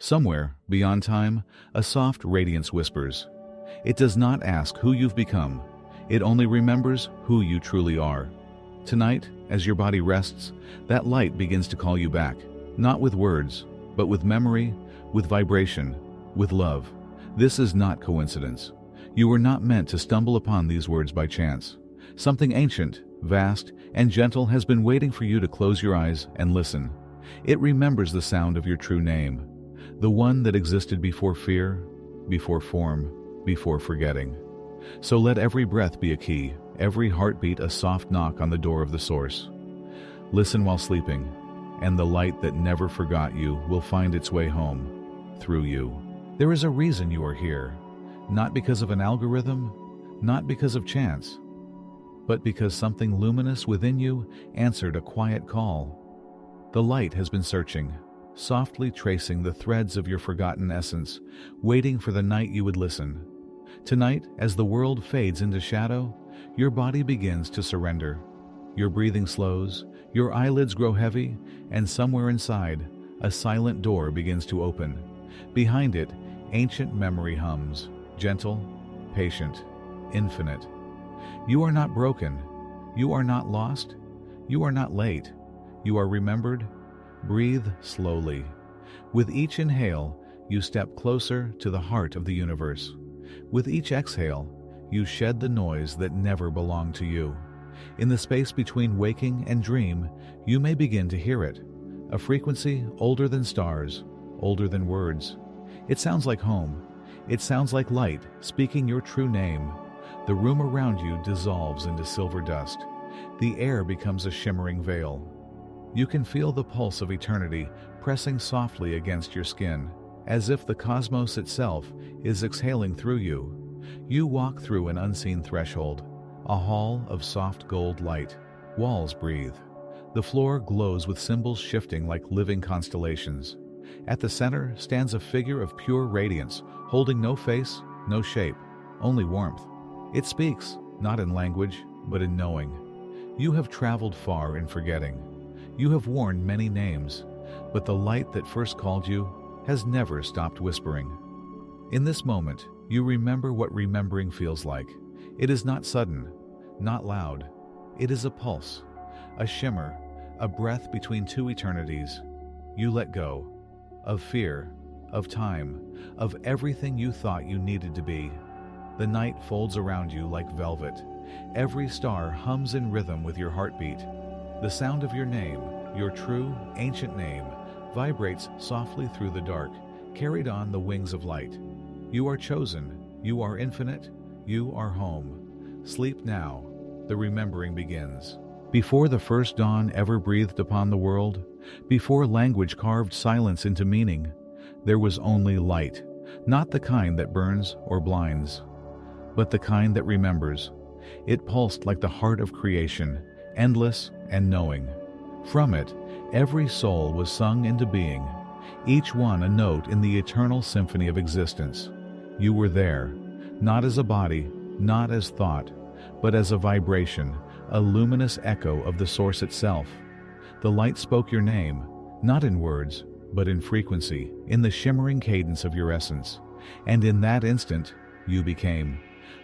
Somewhere, beyond time, a soft radiance whispers. It does not ask who you've become. It only remembers who you truly are. Tonight, as your body rests, that light begins to call you back, not with words, but with memory, with vibration, with love. This is not coincidence. You were not meant to stumble upon these words by chance. Something ancient, vast, and gentle has been waiting for you to close your eyes and listen. It remembers the sound of your true name, the one that existed before fear, before form, before forgetting. So let every breath be a key, every heartbeat a soft knock on the door of the source. Listen while sleeping, and the light that never forgot you will find its way home, through you. There is a reason you are here, not because of an algorithm, not because of chance, but because something luminous within you answered a quiet call. The light has been searching, softly tracing the threads of your forgotten essence, waiting for the night you would listen. Tonight, as the world fades into shadow, your body begins to surrender. Your breathing slows, your eyelids grow heavy, and somewhere inside, a silent door begins to open. Behind it, ancient memory hums, gentle, patient, infinite. You are not broken. You are not lost. You are not late. You are remembered. Breathe slowly. With each inhale, you step closer to the heart of the universe. With each exhale, you shed the noise that never belonged to you. In the space between waking and dream, you may begin to hear it, a frequency older than stars, older than words. It sounds like home. It sounds like light speaking your true name. The room around you dissolves into silver dust. The air becomes a shimmering veil. You can feel the pulse of eternity pressing softly against your skin, as if the cosmos itself is exhaling through you. You walk through an unseen threshold, a hall of soft gold light. Walls breathe. The floor glows with symbols shifting like living constellations. At the center stands a figure of pure radiance, holding no face, no shape, only warmth. It speaks, not in language, but in knowing. You have traveled far in forgetting. You have worn many names, but the light that first called you has never stopped whispering. In this moment, you remember what remembering feels like. It is not sudden, not loud. It is a pulse, a shimmer, a breath between two eternities. You let go of fear, of time, of everything you thought you needed to be. The night folds around you like velvet. Every star hums in rhythm with your heartbeat. The sound of your name, your true, ancient name, vibrates softly through the dark, carried on the wings of light. You are chosen. You are infinite. You are home. Sleep now. The remembering begins. Before the first dawn ever breathed upon the world, before language carved silence into meaning, there was only light, not the kind that burns or blinds, but the kind that remembers. It pulsed like the heart of creation, endless and knowing. From it, every soul was sung into being, each one a note in the eternal symphony of existence. You were there, not as a body, not as thought, but as a vibration, a luminous echo of the source itself. The light spoke your name, not in words, but in frequency, in the shimmering cadence of your essence. And in that instant, you became.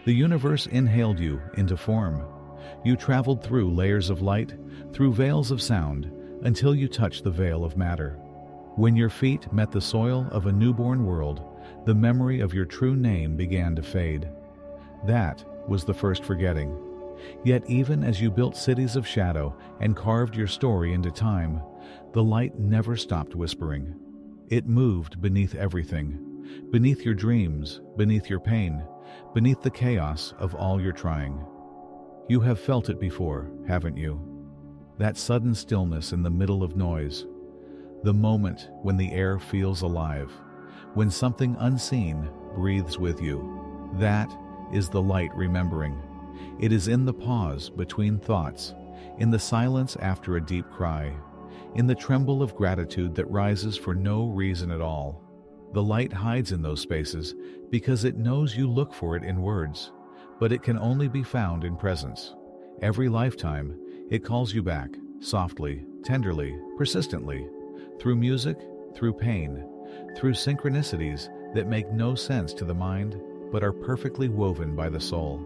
The universe inhaled you into form. You traveled through layers of light, through veils of sound, until you touched the veil of matter. When your feet met the soil of a newborn world, the memory of your true name began to fade. That was the first forgetting. Yet even as you built cities of shadow and carved your story into time, the light never stopped whispering. It moved beneath everything, beneath your dreams, beneath your pain, beneath the chaos of all your trying. You have felt it before, haven't you? That sudden stillness in the middle of noise. The moment when the air feels alive, when something unseen breathes with you. That is the light remembering. It is in the pause between thoughts, in the silence after a deep cry, in the tremble of gratitude that rises for no reason at all. The light hides in those spaces because it knows you look for it in words, but it can only be found in presence. Every lifetime, it calls you back, softly, tenderly, persistently, through music, through pain, through synchronicities that make no sense to the mind but are perfectly woven by the soul.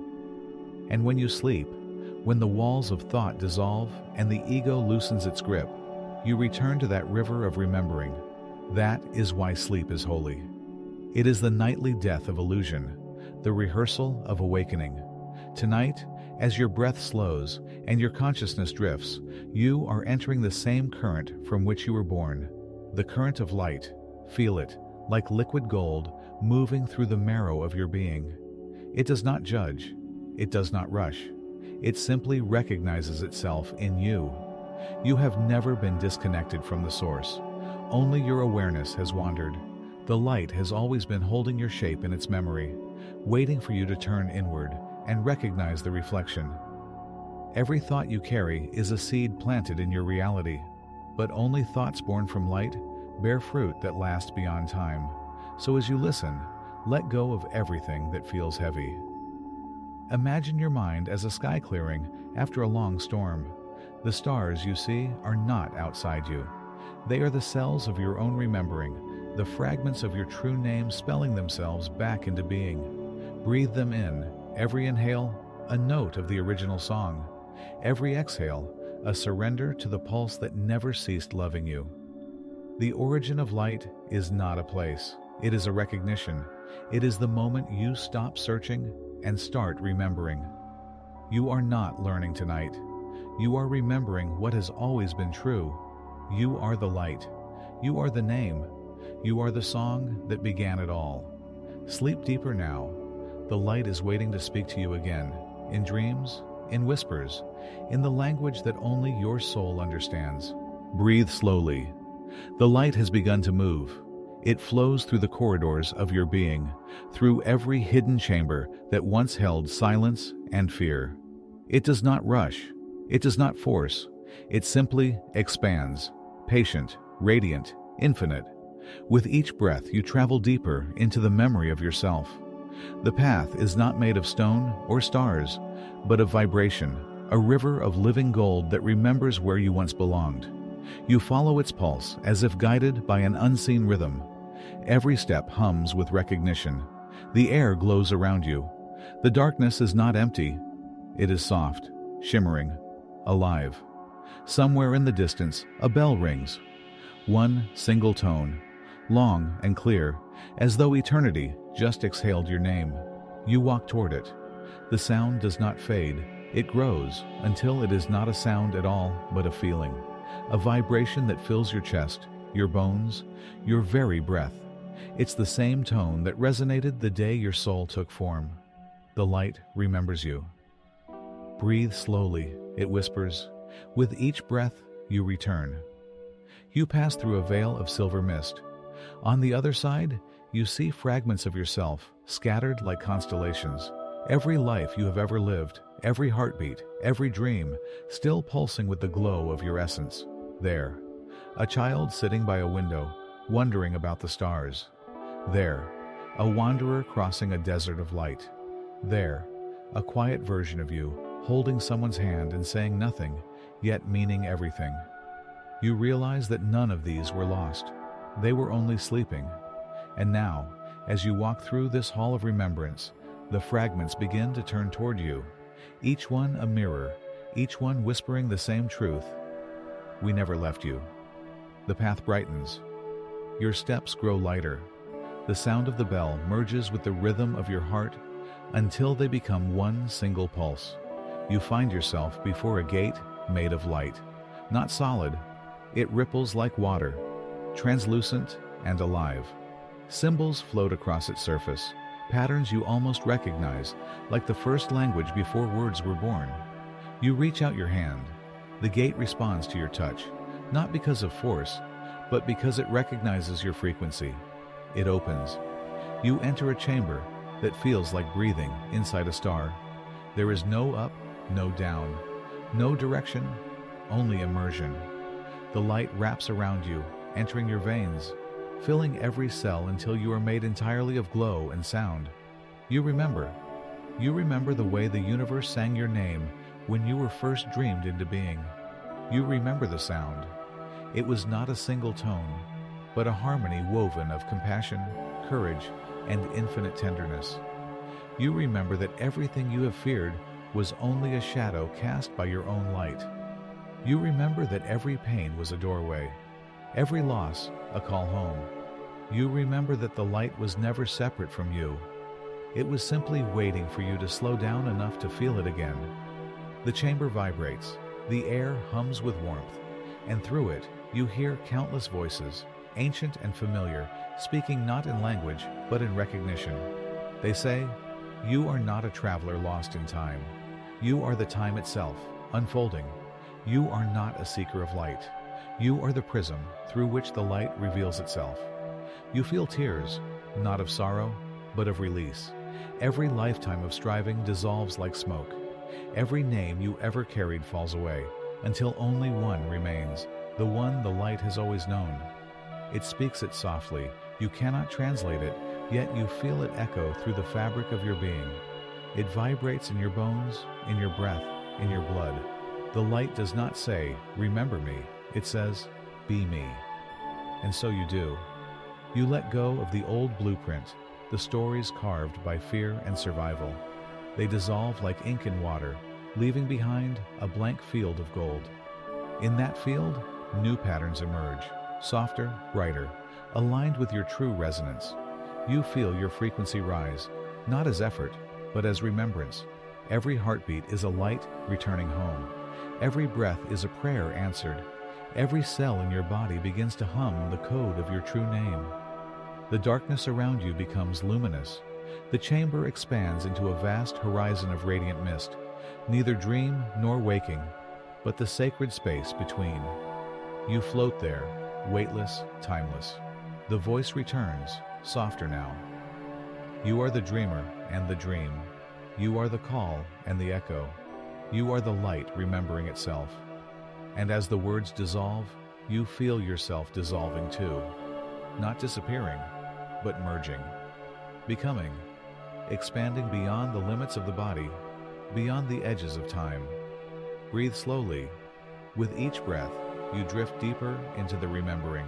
And when you sleep, when the walls of thought dissolve and the ego loosens its grip, you return to that river of remembering. That is why sleep is holy. It is the nightly death of illusion, the rehearsal of awakening. Tonight, as your breath slows and your consciousness drifts, you are entering the same current from which you were born, the current of light. Feel it, like liquid gold, moving through the marrow of your being. It does not judge. It does not rush. It simply recognizes itself in you. You have never been disconnected from the source. Only your awareness has wandered. The light has always been holding your shape in its memory, waiting for you to turn inward and recognize the reflection. Every thought you carry is a seed planted in your reality, but only thoughts born from light bear fruit that lasts beyond time. So as you listen, let go of everything that feels heavy. Imagine your mind as a sky clearing after a long storm. The stars you see are not outside you. They are the cells of your own remembering, the fragments of your true name spelling themselves back into being. Breathe them in. Every inhale, a note of the original song. Every exhale, a surrender to the pulse that never ceased loving you. The origin of light is not a place. It is a recognition. It is the moment you stop searching and start remembering. You are not learning tonight. You are remembering what has always been true. You are the light. You are the name. You are the song that began it all. Sleep deeper now. The light is waiting to speak to you again, in dreams, in whispers, in the language that only your soul understands. Breathe slowly. The light has begun to move. It flows through the corridors of your being, through every hidden chamber that once held silence and fear. It does not rush. It does not force. It simply expands, patient, radiant, infinite. With each breath, you travel deeper into the memory of yourself. The path is not made of stone or stars, but of vibration, a river of living gold that remembers where you once belonged. You follow its pulse as if guided by an unseen rhythm. Every step hums with recognition. The air glows around you. The darkness is not empty. It is soft, shimmering, alive. Somewhere in the distance, a bell rings. One single tone, long and clear, as though eternity just exhaled your name. You walk toward it. The sound does not fade. It grows until it is not a sound at all, but a feeling. A vibration that fills your chest, your bones, your very breath. It's the same tone that resonated the day your soul took form. The light remembers you. Breathe slowly, it whispers. With each breath, you return. You pass through a veil of silver mist. On the other side, you see fragments of yourself, scattered like constellations. Every life you have ever lived, every heartbeat, every dream, still pulsing with the glow of your essence. There, a child sitting by a window, wondering about the stars. There, a wanderer crossing a desert of light. There, a quiet version of you, holding someone's hand and saying nothing, yet meaning everything. You realize that none of these were lost. They were only sleeping. And now, as you walk through this hall of remembrance, the fragments begin to turn toward you, each one a mirror, each one whispering the same truth. We never left you. The path brightens. Your steps grow lighter. The sound of the bell merges with the rhythm of your heart until they become one single pulse. You find yourself before a gate made of light. Not solid, it ripples like water, translucent and alive. Symbols float across its surface, patterns you almost recognize, like the first language before words were born. You reach out your hand. The gate responds to your touch, not because of force, but because it recognizes your frequency. It opens. You enter a chamber that feels like breathing inside a star. There is no up, no down, no direction, only immersion. The light wraps around you, entering your veins, filling every cell until you are made entirely of glow and sound. You remember the way the universe sang your name when you were first dreamed into being. You remember the sound. It was not a single tone. but a harmony woven of compassion, courage, and infinite tenderness. You remember that everything you have feared was only a shadow cast by your own light. You remember that every pain was a doorway, every loss a call home. You remember that the light was never separate from you. It was simply waiting for you to slow down enough to feel it again. The chamber vibrates, the air hums with warmth, and through it you hear countless voices, ancient and familiar, speaking not in language but in recognition. They say, "You are not a traveler lost in time. You are the time itself, unfolding. You are not a seeker of light. You are the prism through which the light reveals itself." You feel tears, not of sorrow, but of release. Every lifetime of striving dissolves like smoke. Every name you ever carried falls away, until only one remains, the one the light has always known. It speaks it softly, you cannot translate it, yet you feel it echo through the fabric of your being. It vibrates in your bones, in your breath, in your blood. The light does not say, "Remember me," it says, "Be me." And so you do. You let go of the old blueprint, the stories carved by fear and survival. They dissolve like ink in water, leaving behind a blank field of gold. In that field, new patterns emerge, softer, brighter, aligned with your true resonance. You feel your frequency rise, not as effort, but as remembrance. Every heartbeat is a light returning home. Every breath is a prayer answered. Every cell in your body begins to hum the code of your true name. The darkness around you becomes luminous. The chamber expands into a vast horizon of radiant mist, neither dream nor waking, but the sacred space between. You float there, weightless, timeless. The voice returns, softer now. You are the dreamer and the dream. You are the call and the echo. You are the light remembering itself. And as the words dissolve, you feel yourself dissolving too. Not disappearing, but merging. Becoming. Expanding beyond the limits of the body, beyond the edges of time. Breathe slowly. With each breath, you drift deeper into the remembering.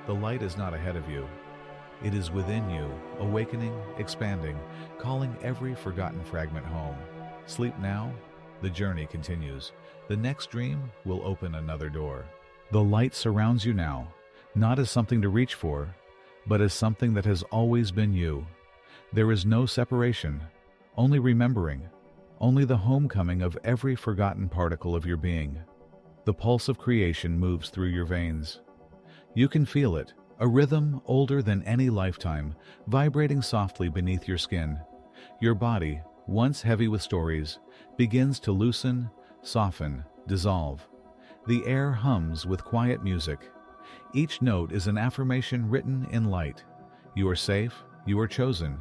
The light is not ahead of you. It is within you, awakening, expanding, calling every forgotten fragment home. Sleep now. The journey continues. The next dream will open another door. The light surrounds you now, not as something to reach for, but as something that has always been you. There is no separation, only remembering, only the homecoming of every forgotten particle of your being. The pulse of creation moves through your veins. You can feel it, a rhythm older than any lifetime, vibrating softly beneath your skin. Your body, once heavy with stories, begins to loosen, soften, dissolve. The air hums with quiet music. Each note is an affirmation written in light. You are safe, you are chosen.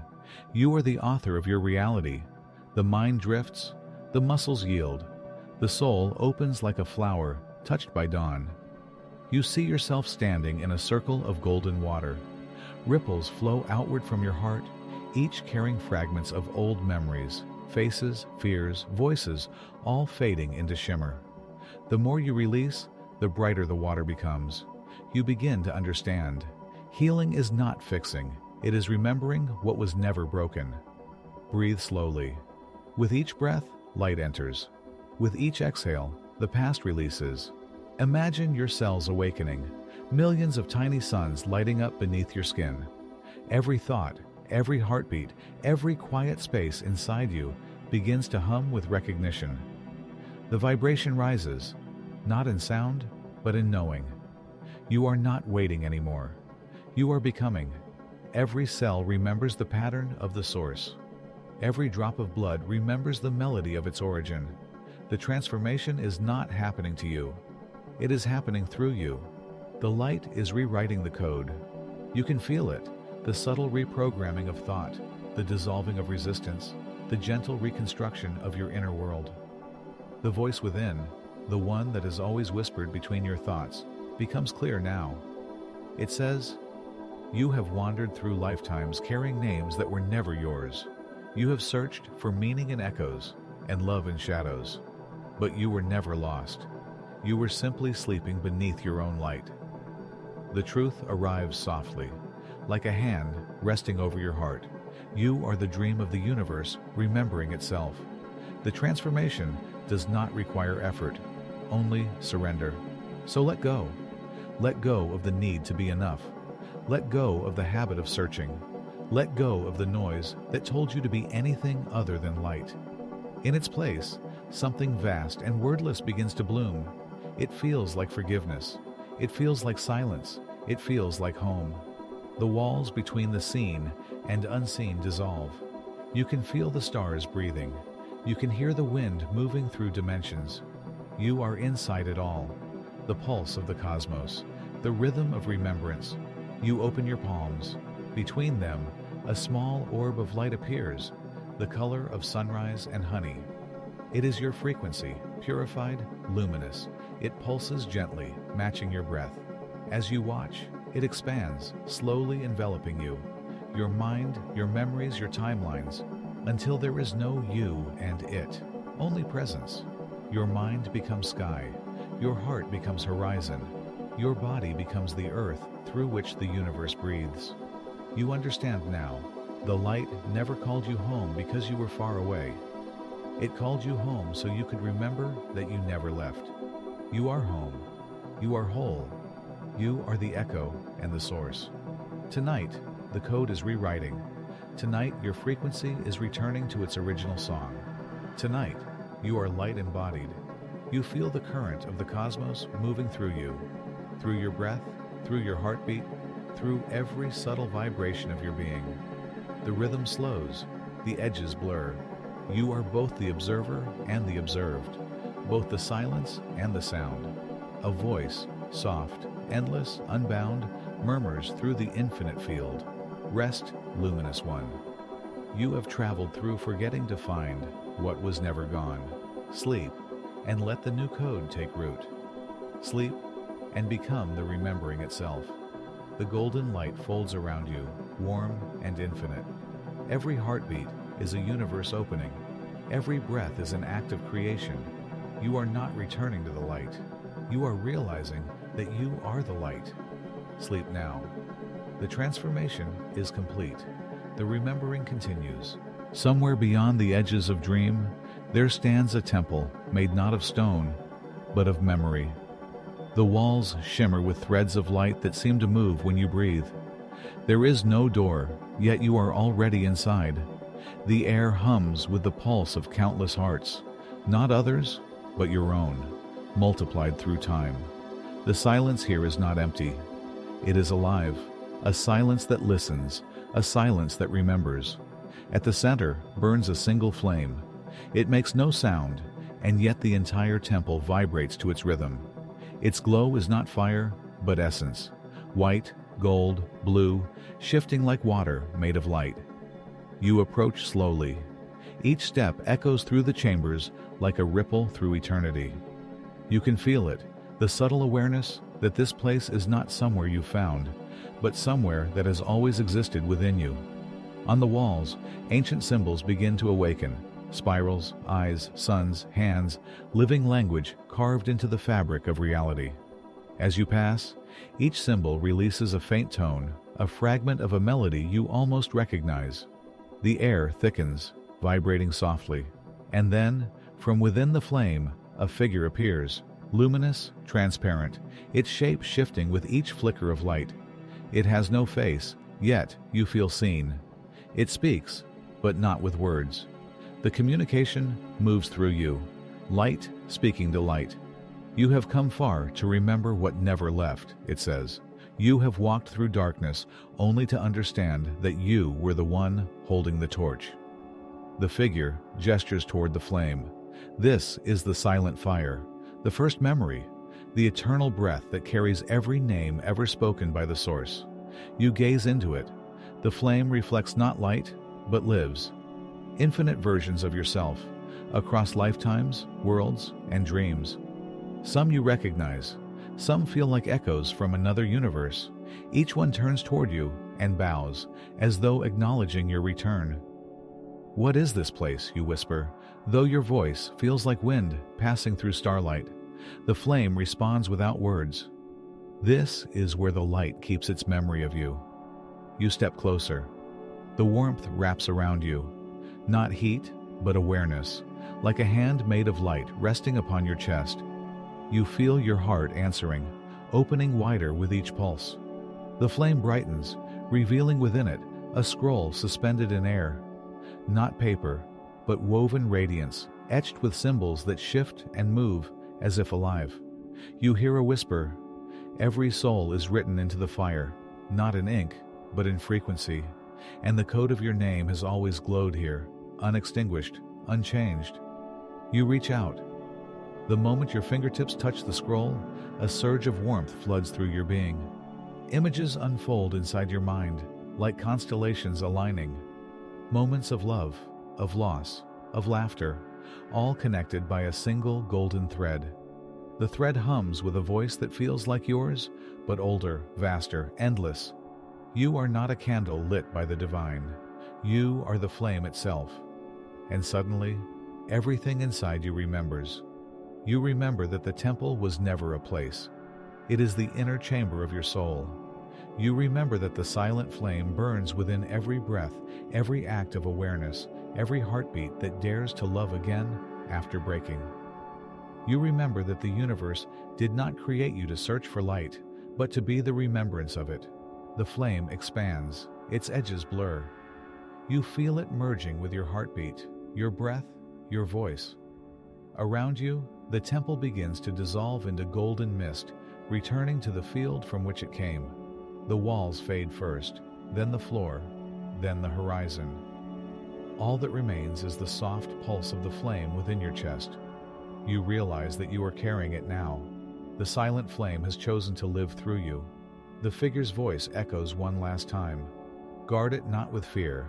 You are the author of your reality. The mind drifts, the muscles yield. The soul opens like a flower touched by dawn. You see yourself standing in a circle of golden water. Ripples flow outward from your heart, each carrying fragments of old memories, faces, fears, voices, all fading into shimmer. The more you release, the brighter the water becomes. You begin to understand. Healing is not fixing, it is remembering what was never broken. Breathe slowly. With each breath, light enters. With each exhale, the past releases. Imagine your cells awakening, millions of tiny suns lighting up beneath your skin. Every thought, every heartbeat, every quiet space inside you begins to hum with recognition. The vibration rises, not in sound, but in knowing. You are not waiting anymore. You are becoming. Every cell remembers the pattern of the source. Every drop of blood remembers the melody of its origin. The transformation is not happening to you. It is happening through you. The light is rewriting the code. You can feel it, the subtle reprogramming of thought, the dissolving of resistance, the gentle reconstruction of your inner world. The voice within, the one that is always whispered between your thoughts, becomes clear now. It says, "You have wandered through lifetimes carrying names that were never yours. You have searched for meaning in echoes and love in shadows. But you were never lost. You were simply sleeping beneath your own light." The truth arrives softly, like a hand resting over your heart. You are the dream of the universe remembering itself. The transformation does not require effort, only surrender. So let go. Let go of the need to be enough. Let go of the habit of searching. Let go of the noise that told you to be anything other than light. In its place, something vast and wordless begins to bloom. It feels like forgiveness. It feels like silence. It feels like home. The walls between the seen and unseen dissolve. You can feel the stars breathing. You can hear the wind moving through dimensions. You are inside it all. The pulse of the cosmos, the rhythm of remembrance. You open your palms. Between them, a small orb of light appears, the color of sunrise and honey. It is your frequency, purified, luminous. It pulses gently, matching your breath. As you watch, it expands, slowly enveloping you. Your mind, your memories, your timelines, until there is no you and it, only presence. Your mind becomes sky. Your heart becomes horizon. Your body becomes the earth through which the universe breathes. You understand now. The light never called you home because you were far away. It called you home so you could remember that you never left. You are home. You are whole. You are the echo and the source. Tonight, the code is rewriting. Tonight, your frequency is returning to its original song. Tonight, you are light embodied. You feel the current of the cosmos moving through you, through your breath, through your heartbeat, through every subtle vibration of your being. The rhythm slows, the edges blur. You are both the observer and the observed, both the silence and the sound. A voice, soft, endless, unbound, murmurs through the infinite field. Rest, luminous one. You have traveled through forgetting to find what was never gone. Sleep, and let the new code take root. Sleep, and become the remembering itself. The golden light folds around you, warm and infinite. Every heartbeat is a universe opening. Every breath is an act of creation. You are not returning to the light. You are realizing that you are the light. Sleep now. The transformation is complete. The remembering continues. Somewhere beyond the edges of dream, there stands a temple made not of stone, but of memory. The walls shimmer with threads of light that seem to move when you breathe. There is no door, yet you are already inside. The air hums with the pulse of countless hearts, not others, but your own, multiplied through time. The silence here is not empty. It is alive, a silence that listens, a silence that remembers. At the center burns a single flame. It makes no sound, and yet the entire temple vibrates to its rhythm. Its glow is not fire, but essence. White, gold, blue, shifting like water made of light. You approach slowly. Each step echoes through the chambers like a ripple through eternity. You can feel it, the subtle awareness that this place is not somewhere you found, but somewhere that has always existed within you. On the walls, ancient symbols begin to awaken. Spirals, eyes, suns, hands, living language carved into the fabric of reality. As you pass, each symbol releases a faint tone, a fragment of a melody you almost recognize. The air thickens, vibrating softly, and then, from within the flame, a figure appears, luminous, transparent, its shape shifting with each flicker of light. It has no face, yet you feel seen. It speaks, but not with words. The communication moves through you, light speaking to light. You have come far to remember what never left, it says. You have walked through darkness only to understand that you were the one holding the torch. The figure gestures toward the flame. This is the silent fire, the first memory, the eternal breath that carries every name ever spoken by the source. You gaze into it. The flame reflects not light, but lives. Infinite versions of yourself, across lifetimes, worlds, and dreams. Some you recognize, some feel like echoes from another universe. Each one turns toward you and bows, as though acknowledging your return. "What is this place?" you whisper, though your voice feels like wind passing through starlight. The flame responds without words. This is where the light keeps its memory of you. You step closer. The warmth wraps around you. Not heat, but awareness, like a hand made of light resting upon your chest. You feel your heart answering, opening wider with each pulse. The flame brightens, revealing within it a scroll suspended in air. Not paper, but woven radiance, etched with symbols that shift and move as if alive. You hear a whisper. Every soul is written into the fire, not in ink, but in frequency. And the code of your name has always glowed here, unextinguished, unchanged. You reach out. The moment your fingertips touch the scroll, a surge of warmth floods through your being. Images unfold inside your mind, like constellations aligning. Moments of love, of loss, of laughter, all connected by a single golden thread. The thread hums with a voice that feels like yours, but older, vaster, endless. You are not a candle lit by the divine. You are the flame itself. And suddenly, everything inside you remembers. You remember that the temple was never a place. It is the inner chamber of your soul. You remember that the silent flame burns within every breath, every act of awareness, every heartbeat that dares to love again after breaking. You remember that the universe did not create you to search for light, but to be the remembrance of it. The flame expands, its edges blur. You feel it merging with your heartbeat, your breath, your voice. Around you, the temple begins to dissolve into golden mist, returning to the field from which it came. The walls fade first, then the floor, then the horizon. All that remains is the soft pulse of the flame within your chest. You realize that you are carrying it now. The silent flame has chosen to live through you. The figure's voice echoes one last time. Guard it not with fear,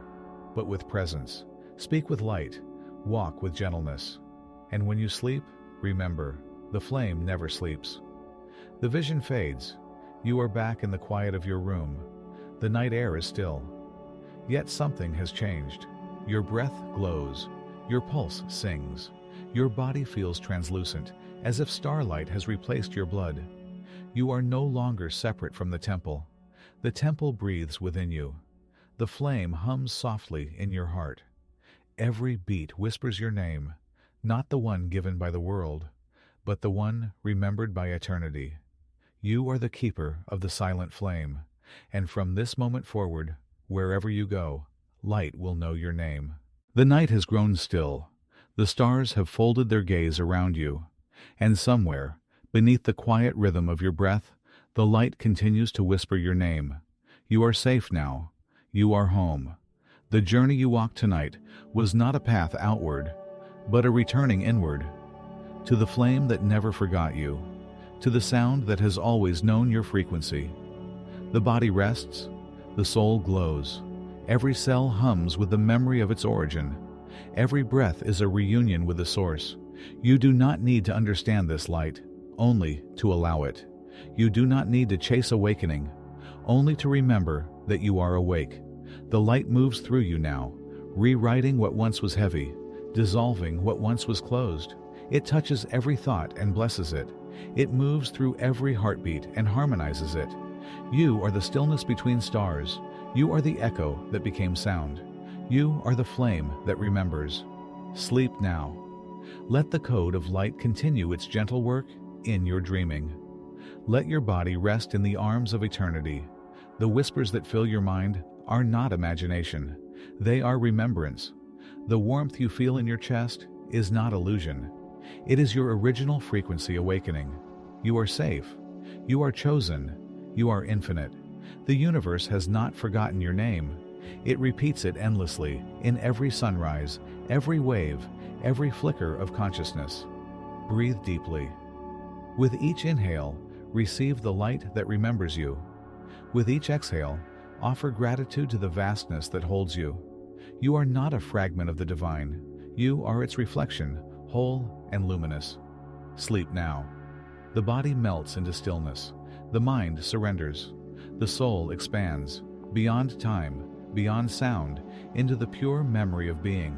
but with presence. Speak with light, walk with gentleness. And when you sleep, remember, the flame never sleeps. The vision fades. You are back in the quiet of your room. The night air is still. Yet something has changed. Your breath glows. Your pulse sings. Your body feels translucent, as if starlight has replaced your blood. You are no longer separate from the temple. The temple breathes within you. The flame hums softly in your heart. Every beat whispers your name, not the one given by the world, but the one remembered by eternity. You are the keeper of the silent flame, and from this moment forward, wherever you go, light will know your name. The night has grown still. The stars have folded their gaze around you, and somewhere, beneath the quiet rhythm of your breath, the light continues to whisper your name. You are safe now. You are home. The journey you walked tonight was not a path outward, but a returning inward, to the flame that never forgot you, to the sound that has always known your frequency. The body rests, the soul glows. Every cell hums with the memory of its origin. Every breath is a reunion with the source. You do not need to understand this light, only to allow it. You do not need to chase awakening, only to remember that you are awake. The light moves through you now, rewriting what once was heavy, dissolving what once was closed. It touches every thought and blesses it. It moves through every heartbeat and harmonizes it. You are the stillness between stars. You are the echo that became sound. You are the flame that remembers. Sleep now. Let the code of light continue its gentle work in your dreaming. Let your body rest in the arms of eternity. The whispers that fill your mind are not imagination. They are remembrance. The warmth you feel in your chest is not illusion. It is your original frequency awakening. You are safe. You are chosen. You are infinite. The universe has not forgotten your name. It repeats it endlessly in every sunrise, every wave, every flicker of consciousness. Breathe deeply. With each inhale, receive the light that remembers you. With each exhale, offer gratitude to the vastness that holds you. You are not a fragment of the divine. You are its reflection, whole and luminous. Sleep now. The body melts into stillness. The mind surrenders. The soul expands, beyond time, beyond sound, into the pure memory of being.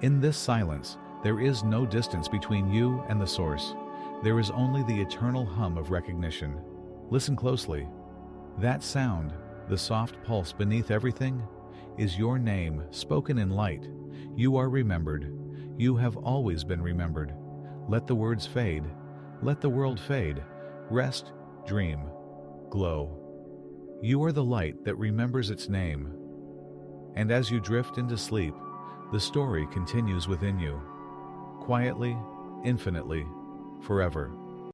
In this silence, there is no distance between you and the source. There is only the eternal hum of recognition. Listen closely. That sound, the soft pulse beneath everything, is your name spoken in light. You are remembered. You have always been remembered. Let the words fade. Let the world fade. Rest, dream, glow. You are the light that remembers its name. And as you drift into sleep, the story continues within you. Quietly, infinitely, forever.